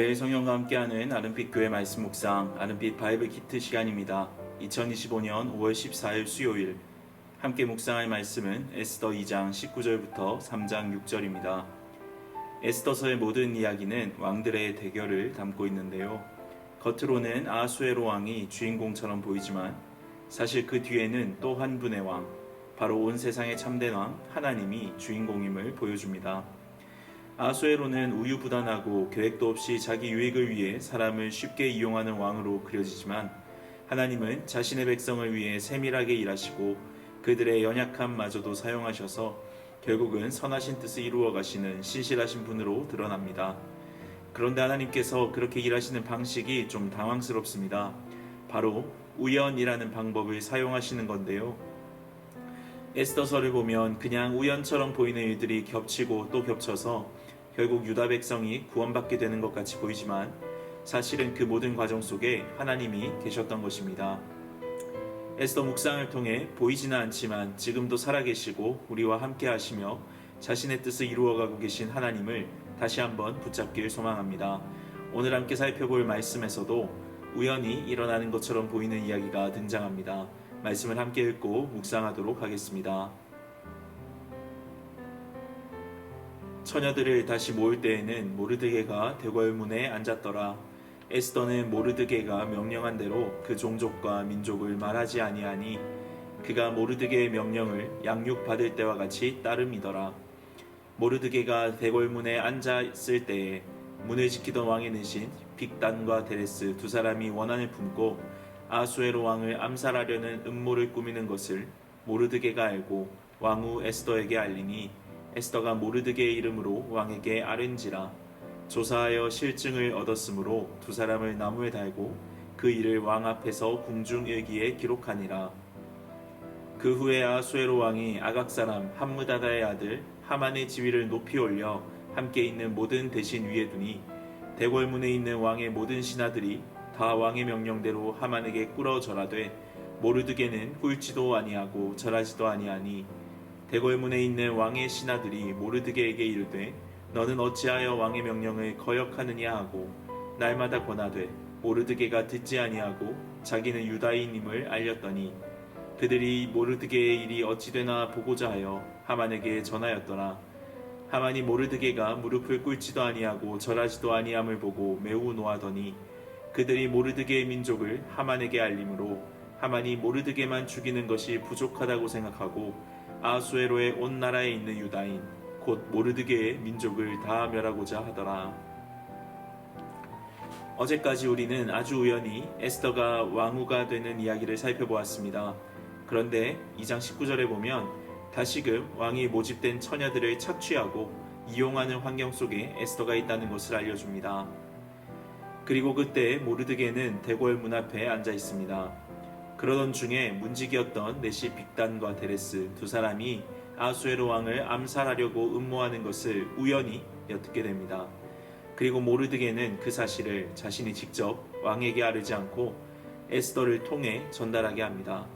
매일 성령과 함께하는 아름빛 교회 말씀 묵상, 아름빛 바이블 키트 시간입니다. 2025년 5월 14일 수요일 함께 묵상할 말씀은 에스더 2장 19절부터 3장 6절입니다. 에스더서의 모든 이야기는 왕들의 대결을 담고 있는데요. 겉으로는 아하수에로 왕이 주인공처럼 보이지만 사실 그 뒤에는 또 한 분의 왕, 바로 온 세상의 참된 왕 하나님이 주인공임을 보여줍니다. 아하수에로는 우유부단하고 계획도 없이 자기 유익을 위해 사람을 쉽게 이용하는 왕으로 그려지지만 하나님은 자신의 백성을 위해 세밀하게 일하시고 그들의 연약함마저도 사용하셔서 결국은 선하신 뜻을 이루어 가시는 신실하신 분으로 드러납니다. 그런데 하나님께서 그렇게 일하시는 방식이 좀 당황스럽습니다. 바로 우연이라는 방법을 사용하시는 건데요. 에스더서를 보면 그냥 우연처럼 보이는 일들이 겹치고 또 겹쳐서 결국 유다 백성이 구원받게 되는 것 같이 보이지만 사실은 그 모든 과정 속에 하나님이 계셨던 것입니다. 에스더 묵상을 통해 보이지는 않지만 지금도 살아계시고 우리와 함께 하시며 자신의 뜻을 이루어가고 계신 하나님을 다시 한번 붙잡길 소망합니다. 오늘 함께 살펴볼 말씀에서도 우연히 일어나는 것처럼 보이는 이야기가 등장합니다. 말씀을 함께 읽고 묵상하도록 하겠습니다. 처녀들을 다시 모을 때에는 모르드게가 대궐문에 앉았더라. 에스더는 모르드게가 명령한 대로 그 종족과 민족을 말하지 아니하니 그가 모르드게의 명령을 양육받을 때와 같이 따름이더라. 모르드게가 대궐문에 앉았을 때에 문을 지키던 왕의 내신 빅단과 데레스 두 사람이 원한을 품고 아하수에로 왕을 암살하려는 음모를 꾸미는 것을 모르드게가 알고 왕후 에스더에게 알리니 에스더가 모르드게의 이름으로 왕에게 아른지라. 조사하여 실증을 얻었으므로 두 사람을 나무에 달고 그 일을 왕 앞에서 궁중일기에 기록하니라. 그 후에 아하수에로 왕이 아각 사람 함므다다의 아들 하만의 지위를 높이 올려 함께 있는 모든 대신 위에 두니 대궐문에 있는 왕의 모든 신하들이 다 왕의 명령대로 하만에게 꿇어 절하되 모르드게는 꿇지도 아니하고 절하지도 아니하니 대궐문에 있는 왕의 신하들이 모르드게에게 이르되 너는 어찌하여 왕의 명령을 거역하느냐 하고 날마다 권하되 모르드게가 듣지 아니하고 자기는 유다인임을 알렸더니 그들이 모르드게의 일이 어찌되나 보고자 하여 하만에게 전하였더라. 하만이 모르드게가 무릎을 꿇지도 아니하고 절하지도 아니함을 보고 매우 노하더니 그들이 모르드게의 민족을 하만에게 알림으로 하만이 모르드게만 죽이는 것이 부족하다고 생각하고 아하수에로의 온 나라에 있는 유다인 곧 모르드게의 민족을 다 멸하고자 하더라. 어제까지 우리는 아주 우연히 에스더가 왕후가 되는 이야기를 살펴보았습니다. 그런데 2장 19절에 보면 다시금 왕이 모집된 처녀들을 착취하고 이용하는 환경 속에 에스더가 있다는 것을 알려줍니다. 그리고 그때 모르드게는 대궐 문 앞에 앉아 있습니다. 그러던 중에 문지기였던 내시 빅단과 데레스 두 사람이 아하수에로 왕을 암살하려고 음모하는 것을 우연히 엿듣게 됩니다. 그리고 모르드게는 그 사실을 자신이 직접 왕에게 아르지 않고 에스더를 통해 전달하게 합니다.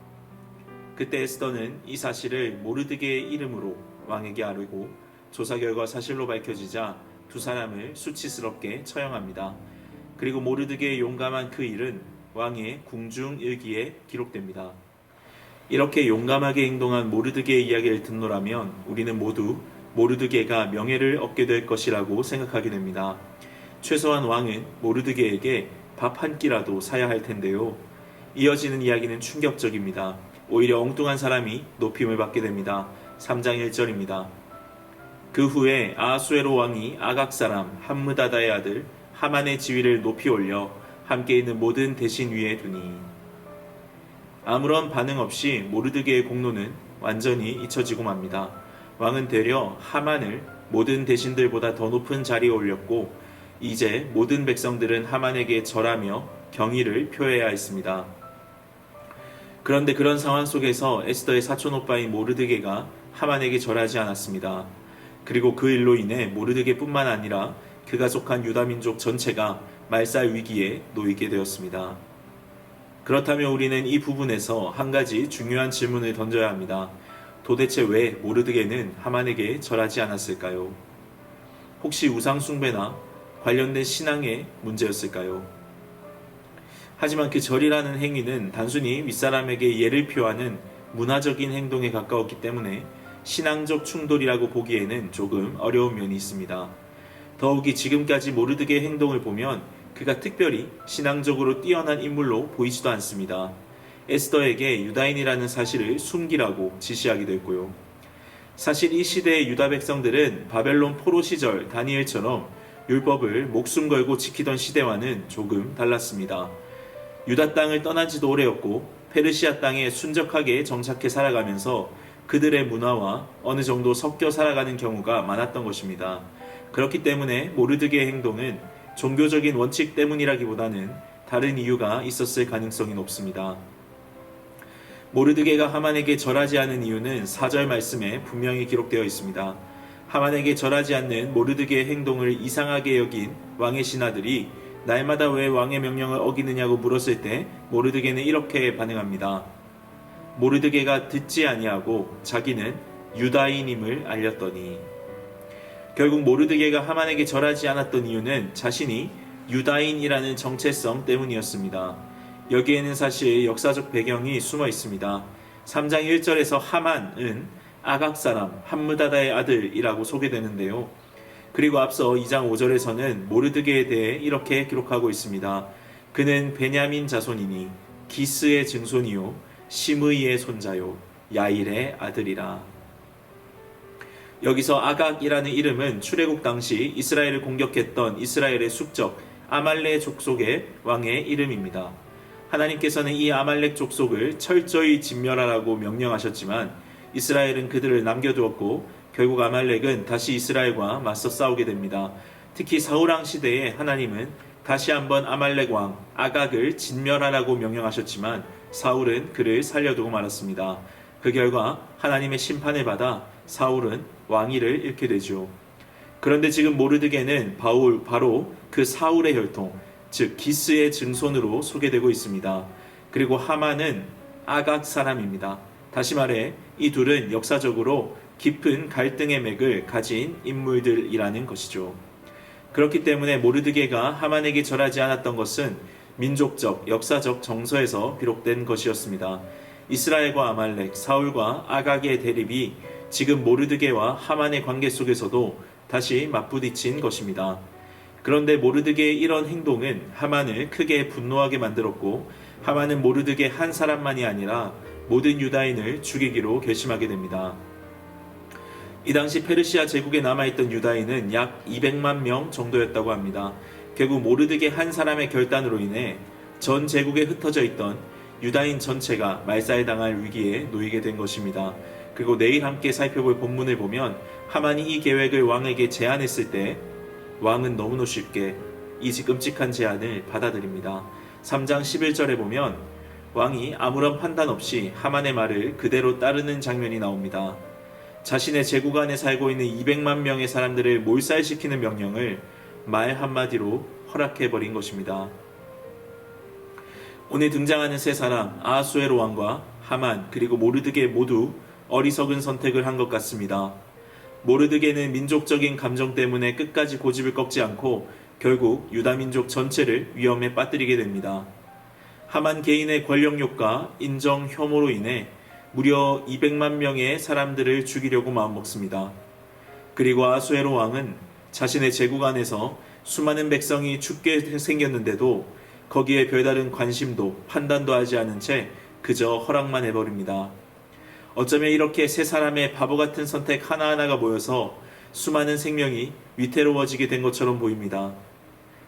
그때 에스더는 이 사실을 모르드게의 이름으로 왕에게 아르고 조사 결과 사실로 밝혀지자 두 사람을 수치스럽게 처형합니다. 그리고 모르드게의 용감한 그 일은 왕의 궁중일기에 기록됩니다. 이렇게 용감하게 행동한 모르드게의 이야기를 듣노라면 우리는 모두 모르드게가 명예를 얻게 될 것이라고 생각하게 됩니다. 최소한 왕은 모르드게에게 밥 한 끼라도 사야 할 텐데요. 이어지는 이야기는 충격적입니다. 오히려 엉뚱한 사람이 높임을 받게 됩니다. 3장 1절입니다. 그 후에 아하수에로 왕이 아각 사람 함므다다의 아들 하만의 지위를 높이 올려 함께 있는 모든 대신 위에 두니. 아무런 반응 없이 모르드게의 공로는 완전히 잊혀지고 맙니다. 왕은 되려 하만을 모든 대신들보다 더 높은 자리에 올렸고 이제 모든 백성들은 하만에게 절하며 경의를 표해야 했습니다. 그런데 그런 상황 속에서 에스더의 사촌오빠인 모르드게가 하만에게 절하지 않았습니다. 그리고 그 일로 인해 모르드게뿐만 아니라 그가 속한 유다민족 전체가 말살 위기에 놓이게 되었습니다. 그렇다면 우리는 이 부분에서 한 가지 중요한 질문을 던져야 합니다. 도대체 왜 모르드게는 하만에게 절하지 않았을까요? 혹시 우상 숭배나 관련된 신앙의 문제였을까요? 하지만 그 절이라는 행위는 단순히 윗사람에게 예를 표하는 문화적인 행동에 가까웠기 때문에 신앙적 충돌이라고 보기에는 조금 어려운 면이 있습니다. 더욱이 지금까지 모르드게의 행동을 보면 그가 특별히 신앙적으로 뛰어난 인물로 보이지도 않습니다. 에스더에게 유다인이라는 사실을 숨기라고 지시하기도 했고요. 사실 이 시대의 유다 백성들은 바벨론 포로 시절 다니엘처럼 율법을 목숨 걸고 지키던 시대와는 조금 달랐습니다. 유다 땅을 떠난 지도 오래였고 페르시아 땅에 순적하게 정착해 살아가면서 그들의 문화와 어느 정도 섞여 살아가는 경우가 많았던 것입니다. 그렇기 때문에 모르드게의 행동은 종교적인 원칙 때문이라기보다는 다른 이유가 있었을 가능성이 높습니다. 모르드게가 하만에게 절하지 않은 이유는 4절 말씀에 분명히 기록되어 있습니다. 하만에게 절하지 않는 모르드게의 행동을 이상하게 여긴 왕의 신하들이 날마다 왜 왕의 명령을 어기느냐고 물었을 때 모르드게는 이렇게 반응합니다. 모르드게가 듣지 아니하고 자기는 유다인임을 알렸더니. 결국 모르드게가 하만에게 절하지 않았던 이유는 자신이 유다인이라는 정체성 때문이었습니다. 여기에는 사실 역사적 배경이 숨어 있습니다. 3장 1절에서 하만은 아각 사람 함므다다의 아들이라고 소개되는데요. 그리고 앞서 2장 5절에서는 모르드게에 대해 이렇게 기록하고 있습니다. 그는 베냐민 자손이니 기스의 증손이요 시므이의 손자요 야일의 아들이라. 여기서 아각이라는 이름은 출애굽 당시 이스라엘을 공격했던 이스라엘의 숙적 아말렉 족속의 왕의 이름입니다. 하나님께서는 이 아말렉 족속을 철저히 진멸하라고 명령하셨지만 이스라엘은 그들을 남겨두었고 결국 아말렉은 다시 이스라엘과 맞서 싸우게 됩니다. 특히 사울왕 시대에 하나님은 다시 한번 아말렉 왕 아각을 진멸하라고 명령하셨지만 사울은 그를 살려두고 말았습니다. 그 결과 하나님의 심판을 받아 사울은 왕위를 잃게 되죠. 그런데 지금 모르드게는 바로 그 사울의 혈통, 즉 기스의 증손으로 소개되고 있습니다. 그리고 하만은 아각 사람입니다. 다시 말해 이 둘은 역사적으로 깊은 갈등의 맥을 가진 인물들이라는 것이죠. 그렇기 때문에 모르드게가 하만에게 절하지 않았던 것은 민족적, 역사적 정서에서 비롯된 것이었습니다. 이스라엘과 아말렉, 사울과 아각의 대립이 지금 모르드게와 하만의 관계 속에서도 다시 맞부딪힌 것입니다. 그런데 모르드게의 이런 행동은 하만을 크게 분노하게 만들었고 하만은 모르드게 한 사람만이 아니라 모든 유다인을 죽이기로 결심하게 됩니다. 이 당시 페르시아 제국에 남아있던 유다인은 약 200만 명 정도였다고 합니다. 결국 모르드게 한 사람의 결단으로 인해 전 제국에 흩어져 있던 유다인 전체가 말살당할 위기에 놓이게 된 것입니다. 그리고 내일 함께 살펴볼 본문을 보면 하만이 이 계획을 왕에게 제안했을 때 왕은 너무나 쉽게 이 끔찍한 제안을 받아들입니다. 3장 11절에 보면 왕이 아무런 판단 없이 하만의 말을 그대로 따르는 장면이 나옵니다. 자신의 제국 안에 살고 있는 200만 명의 사람들을 몰살시키는 명령을 말 한마디로 허락해버린 것입니다. 오늘 등장하는 세 사람 아하수에로 왕과 하만 그리고 모르드게 모두 어리석은 선택을 한 것 같습니다. 모르드게는 민족적인 감정 때문에 끝까지 고집을 꺾지 않고 결국 유다 민족 전체를 위험에 빠뜨리게 됩니다. 하만 개인의 권력욕과 인정 혐오로 인해 무려 200만 명의 사람들을 죽이려고 마음먹습니다. 그리고 아수에로 왕은 자신의 제국 안에서 수많은 백성이 죽게 생겼는데도 거기에 별다른 관심도 판단도 하지 않은 채 그저 허락만 해버립니다. 어쩌면 이렇게 세 사람의 바보 같은 선택 하나하나가 모여서 수많은 생명이 위태로워지게 된 것처럼 보입니다.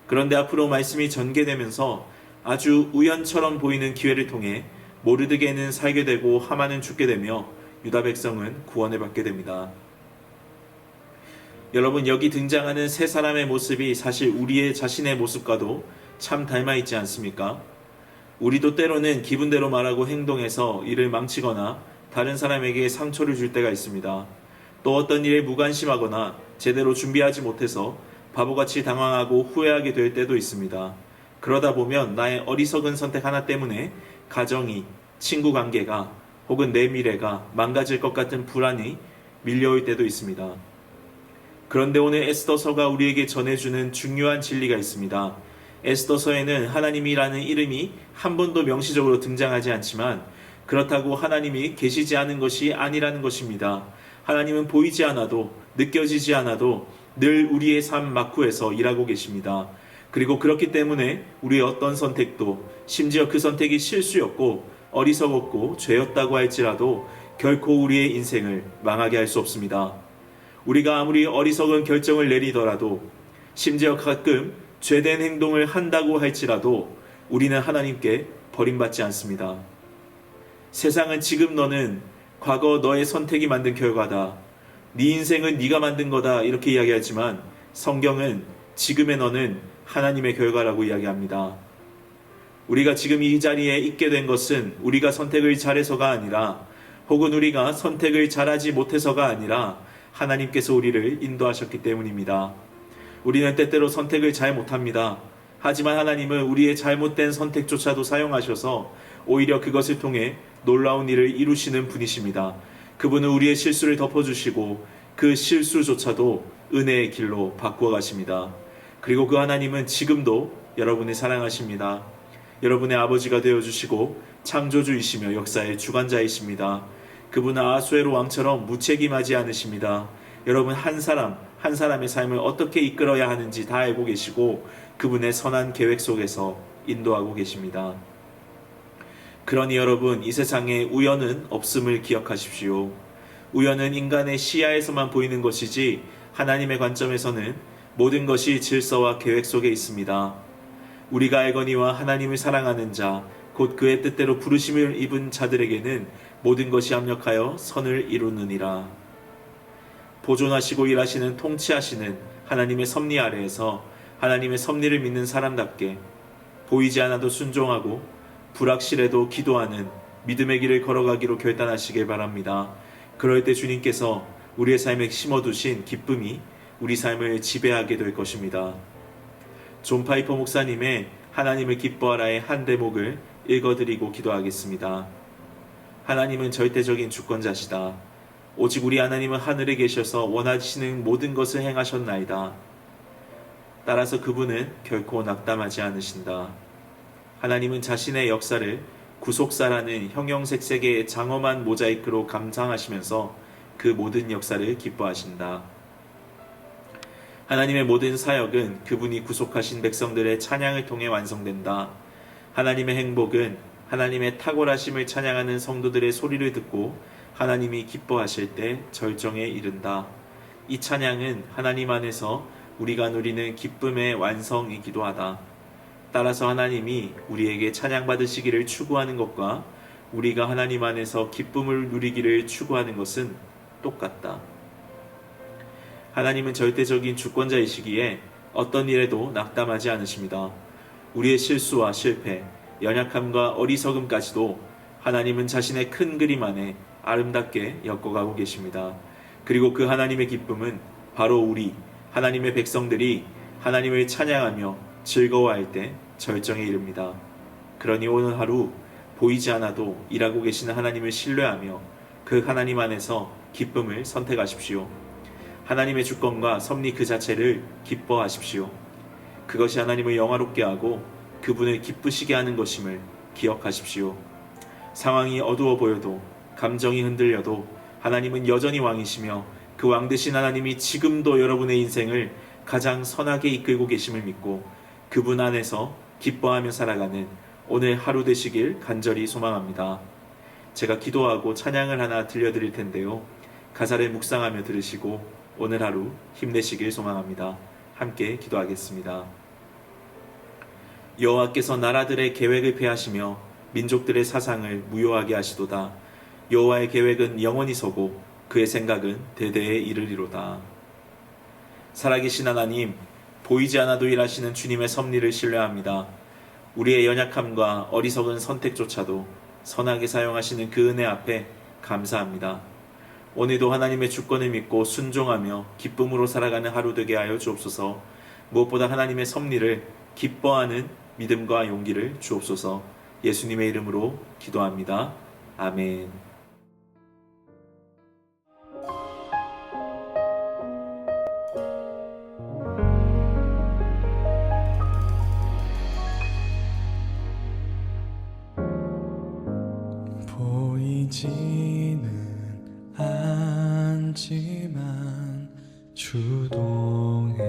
그런데 앞으로 말씀이 전개되면서 아주 우연처럼 보이는 기회를 통해 모르드게는 살게 되고 하만은 죽게 되며 유다 백성은 구원을 받게 됩니다. 여러분, 여기 등장하는 세 사람의 모습이 사실 우리의 자신의 모습과도 참 닮아있지 않습니까? 우리도 때로는 기분대로 말하고 행동해서 일을 망치거나 다른 사람에게 상처를 줄 때가 있습니다. 또 어떤 일에 무관심하거나 제대로 준비하지 못해서 바보같이 당황하고 후회하게 될 때도 있습니다. 그러다 보면 나의 어리석은 선택 하나 때문에 가정이, 친구 관계가 혹은 내 미래가 망가질 것 같은 불안이 밀려올 때도 있습니다. 그런데 오늘 에스더서가 우리에게 전해주는 중요한 진리가 있습니다. 에스더서에는 하나님이라는 이름이 한 번도 명시적으로 등장하지 않지만 그렇다고 하나님이 계시지 않은 것이 아니라는 것입니다. 하나님은 보이지 않아도 느껴지지 않아도 늘 우리의 삶 막후에서 일하고 계십니다. 그리고 그렇기 때문에 우리의 어떤 선택도 심지어 그 선택이 실수였고 어리석었고 죄였다고 할지라도 결코 우리의 인생을 망하게 할 수 없습니다. 우리가 아무리 어리석은 결정을 내리더라도 심지어 가끔 죄된 행동을 한다고 할지라도 우리는 하나님께 버림받지 않습니다. 세상은 지금 너는 과거 너의 선택이 만든 결과다. 네 인생은 네가 만든 거다. 이렇게 이야기하지만 성경은 지금의 너는 하나님의 결과라고 이야기합니다. 우리가 지금 이 자리에 있게 된 것은 우리가 선택을 잘해서가 아니라 혹은 우리가 선택을 잘하지 못해서가 아니라 하나님께서 우리를 인도하셨기 때문입니다. 우리는 때때로 선택을 잘 못합니다. 하지만 하나님은 우리의 잘못된 선택조차도 사용하셔서 오히려 그것을 통해 놀라운 일을 이루시는 분이십니다. 그분은 우리의 실수를 덮어주시고 그 실수조차도 은혜의 길로 바꾸어 가십니다. 그리고 그 하나님은 지금도 여러분을 사랑하십니다. 여러분의 아버지가 되어주시고 창조주이시며 역사의 주관자이십니다. 그분은 아수에로 왕처럼 무책임하지 않으십니다. 여러분 한 사람 한 사람의 삶을 어떻게 이끌어야 하는지 다 알고 계시고 그분의 선한 계획 속에서 인도하고 계십니다. 그러니 여러분 이 세상에 우연은 없음을 기억하십시오. 우연은 인간의 시야에서만 보이는 것이지 하나님의 관점에서는 모든 것이 질서와 계획 속에 있습니다. 우리가 알거니와 하나님을 사랑하는 자, 곧 그의 뜻대로 부르심을 입은 자들에게는 모든 것이 합력하여 선을 이루느니라. 보존하시고 일하시는 통치하시는 하나님의 섭리 아래에서 하나님의 섭리를 믿는 사람답게 보이지 않아도 순종하고 불확실해도 기도하는 믿음의 길을 걸어가기로 결단하시길 바랍니다. 그럴 때 주님께서 우리의 삶에 심어두신 기쁨이 우리 삶을 지배하게 될 것입니다. 존 파이퍼 목사님의 하나님을 기뻐하라의 한 대목을 읽어드리고 기도하겠습니다. 하나님은 절대적인 주권자시다. 오직 우리 하나님은 하늘에 계셔서 원하시는 모든 것을 행하셨나이다. 따라서 그분은 결코 낙담하지 않으신다. 하나님은 자신의 역사를 구속사라는 형형색색의 장엄한 모자이크로 감상하시면서 그 모든 역사를 기뻐하신다. 하나님의 모든 사역은 그분이 구속하신 백성들의 찬양을 통해 완성된다. 하나님의 행복은 하나님의 탁월하심을 찬양하는 성도들의 소리를 듣고 하나님이 기뻐하실 때 절정에 이른다. 이 찬양은 하나님 안에서 우리가 누리는 기쁨의 완성이기도 하다. 따라서 하나님이 우리에게 찬양받으시기를 추구하는 것과 우리가 하나님 안에서 기쁨을 누리기를 추구하는 것은 똑같다. 하나님은 절대적인 주권자이시기에 어떤 일에도 낙담하지 않으십니다. 우리의 실수와 실패, 연약함과 어리석음까지도 하나님은 자신의 큰 그림 안에 아름답게 엮어가고 계십니다. 그리고 그 하나님의 기쁨은 바로 우리 하나님의 백성들이 하나님을 찬양하며 즐거워할 때 절정에 이릅니다. 그러니 오늘 하루 보이지 않아도 일하고 계시는 하나님을 신뢰하며 그 하나님 안에서 기쁨을 선택하십시오. 하나님의 주권과 섭리 그 자체를 기뻐하십시오. 그것이 하나님을 영화롭게 하고 그분을 기쁘시게 하는 것임을 기억하십시오. 상황이 어두워 보여도 감정이 흔들려도 하나님은 여전히 왕이시며 그 왕 되신 하나님이 지금도 여러분의 인생을 가장 선하게 이끌고 계심을 믿고 그분 안에서 기뻐하며 살아가는 오늘 하루 되시길 간절히 소망합니다. 제가 기도하고 찬양을 하나 들려드릴 텐데요. 가사를 묵상하며 들으시고 오늘 하루 힘내시길 소망합니다. 함께 기도하겠습니다. 여호와께서 나라들의 계획을 폐하시며 민족들의 사상을 무효하게 하시도다. 여호와의 계획은 영원히 서고 그의 생각은 대대에 이르리로다. 살아계신 하나님, 보이지 않아도 일하시는 주님의 섭리를 신뢰합니다. 우리의 연약함과 어리석은 선택조차도 선하게 사용하시는 그 은혜 앞에 감사합니다. 오늘도 하나님의 주권을 믿고 순종하며 기쁨으로 살아가는 하루 되게 하여 주옵소서. 무엇보다 하나님의 섭리를 기뻐하는 믿음과 용기를 주옵소서. 예수님의 이름으로 기도합니다. 아멘. 않지만 주동해